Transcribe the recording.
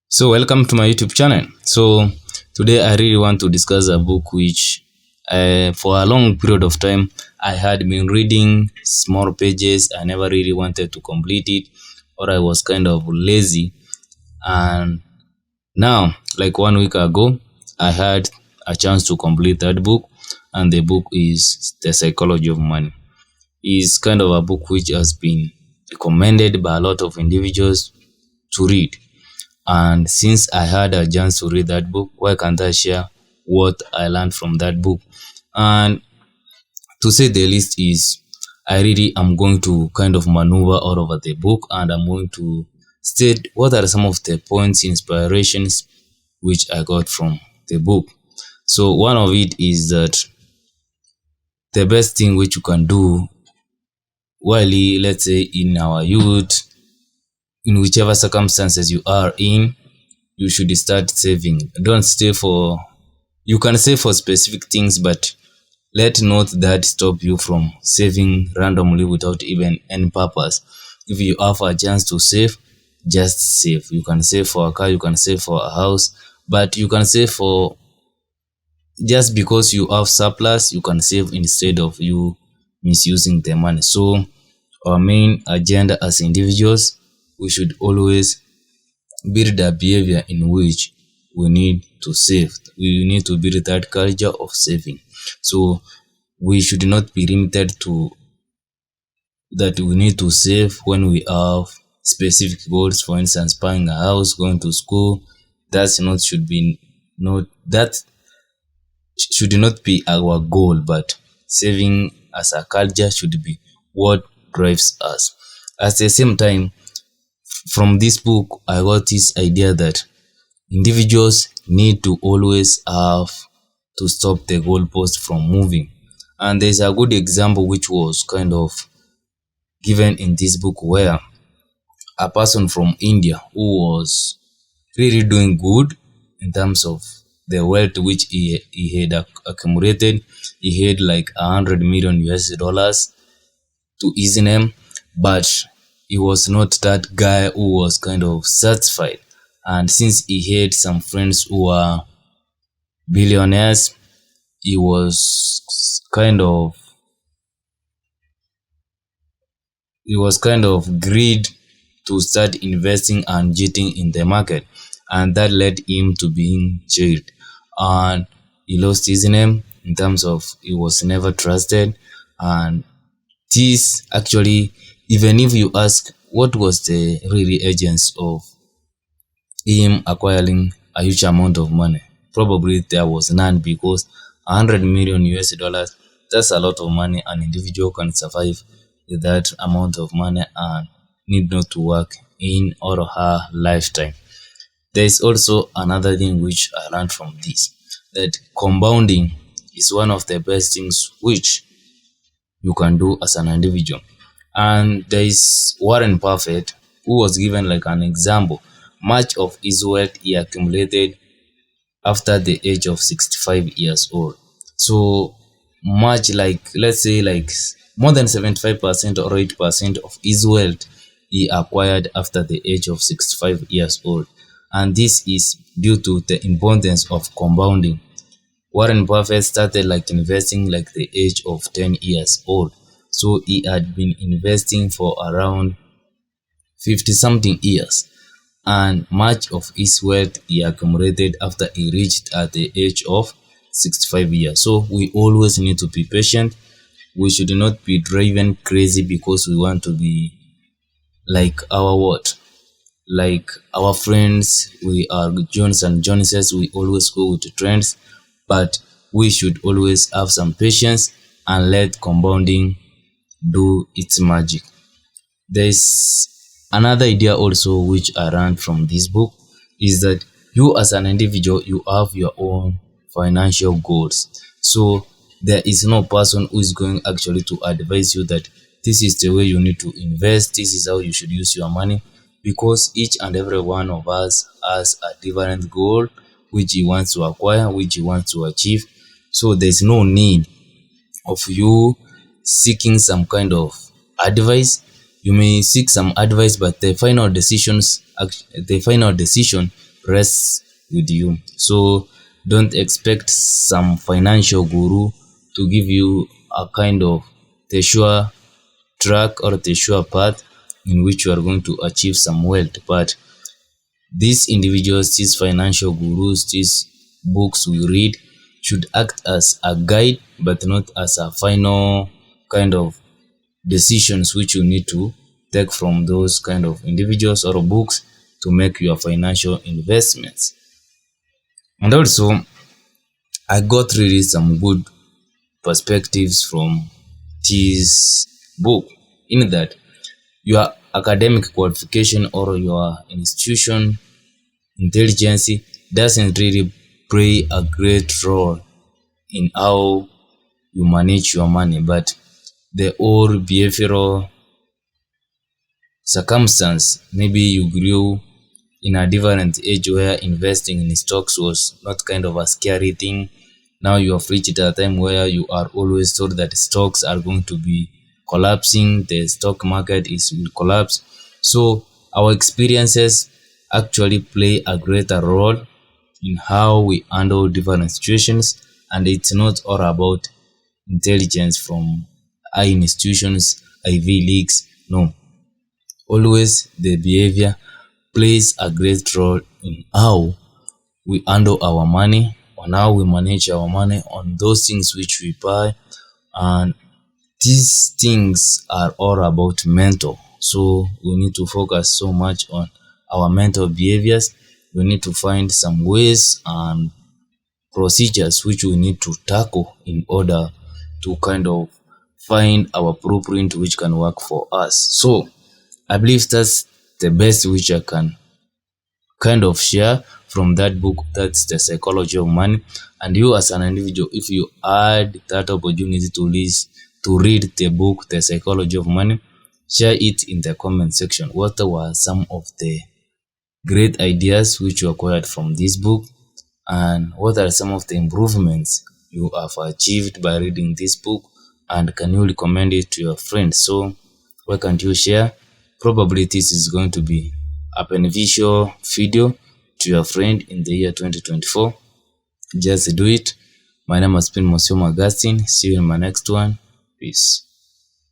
So welcome to my YouTube channel. So today I really want to discuss a book which for a long period of time I had been reading small pages. I never really wanted to complete it, or I was kind of lazy. And now, like 1 week ago, I had a chance to complete that book, and the book is The Psychology of Money. It's kind of a book which has been recommended by a lot of individuals to read. And since I had a chance to read that book, why can't I share what I learned from that book? And to say the least is, I really am going to kind of maneuver all over the book, and I'm going to state what are some of the points, inspirations which I got from the book. So one of it is that the best thing which you can do while, let's say, in our youth, in whichever circumstances you are in, you should start saving. Don't stay for, you can save for specific things, but let not that stop you from saving randomly without even any purpose. If you have a chance to save, just save. You can save for a car, you can save for a house, but you can save for, just because you have surplus, you can save instead of you misusing the money. So our main agenda as individuals, we should always build a behavior in which we need to save. We need to build that culture of saving. So we should not be limited to that we need to save when we have specific goals. For instance, buying a house, going to school. That's not should be not that should not be our goal, but saving as a culture should be what drives us. At the same time, from this book, I got this idea that individuals need to always have to stop the goalpost from moving. And there's a good example which was kind of given in this book, where a person from India who was really doing good in terms of the wealth which he had accumulated. He had like 100 million US dollars to his name, but he was not that guy who was kind of satisfied. And since he had some friends who were billionaires, he was kind of greed to start investing and cheating in the market, and that led him to being jailed. And he lost his name in terms of he was never trusted. And this actually, even if you ask what was the really agents of him acquiring a huge amount of money, probably there was none, because 100 million US dollars, that's a lot of money. An individual can survive with that amount of money and need not to work in or her lifetime. There is also another thing which I learned from this, that compounding is one of the best things which you can do as an individual. And there is Warren Buffett, who was given like an example. Much of his wealth he accumulated after the age of 65 years old. So much, like, let's say, like more than 75% or 80% of his wealth he acquired after the age of 65 years old. And this is due to the importance of compounding. Warren Buffett started like investing like the age of 10 years old. So he had been investing for around 50 something years. And much of his wealth he accumulated after he reached at the age of 65 years. So we always need to be patient. We should not be driven crazy because we want to be like our what? Like our friends. We are Jones and Joneses. We always go with the trends. But we should always have some patience and let compounding do its magic. There's another idea also which I learned from this book, is that you as an individual, you have your own financial goals. So there is no person who is going actually to advise you that this is the way you need to invest, this is how you should use your money, because each and every one of us has a different goal which he wants to acquire, which he wants to achieve. So there's no need of you seeking some kind of advice. You may seek some advice, but the final decision rests with you. So don't expect some financial guru to give you a kind of the sure track or the sure path in which you are going to achieve some wealth. But these individuals, these financial gurus, these books we read should act as a guide but not as a final kind of decisions which you need to take from those kind of individuals or books to make your financial investments. And also, I got really some good perspectives from this book, in that your academic qualification or your institution intelligence doesn't really play a great role in how you manage your money, but the whole behavioral circumstance. Maybe you grew in a different age where investing in stocks was not kind of a scary thing. Now you have reached a time where you are always told that stocks are going to be collapsing, the stock market will collapse. So our experiences actually play a greater role in how we handle different situations, and it's not all about intelligence from high institutions, Ivy Leagues. No, always the behavior plays a great role in how we handle our money, on how we manage our money, on those things which we buy. And these things are all about mental. So we need to focus so much on our mental behaviors. We need to find some ways and procedures which we need to tackle in order to kind of find our blueprint which can work for us. So I believe that's the best which I can kind of share from that book. That's The Psychology of Money. And you as an individual, if you had that opportunity to read the book The Psychology of Money, share it in the comment section. What were some of the great ideas which you acquired from this book, and what are some of the improvements you have achieved by reading this book, and can you recommend it to your friends? So why can't you share? Probably this is going to be a beneficial video to your friend in the year 2024. Just do it. My name has been Monsieur Augustine. See you in my next one. Peace.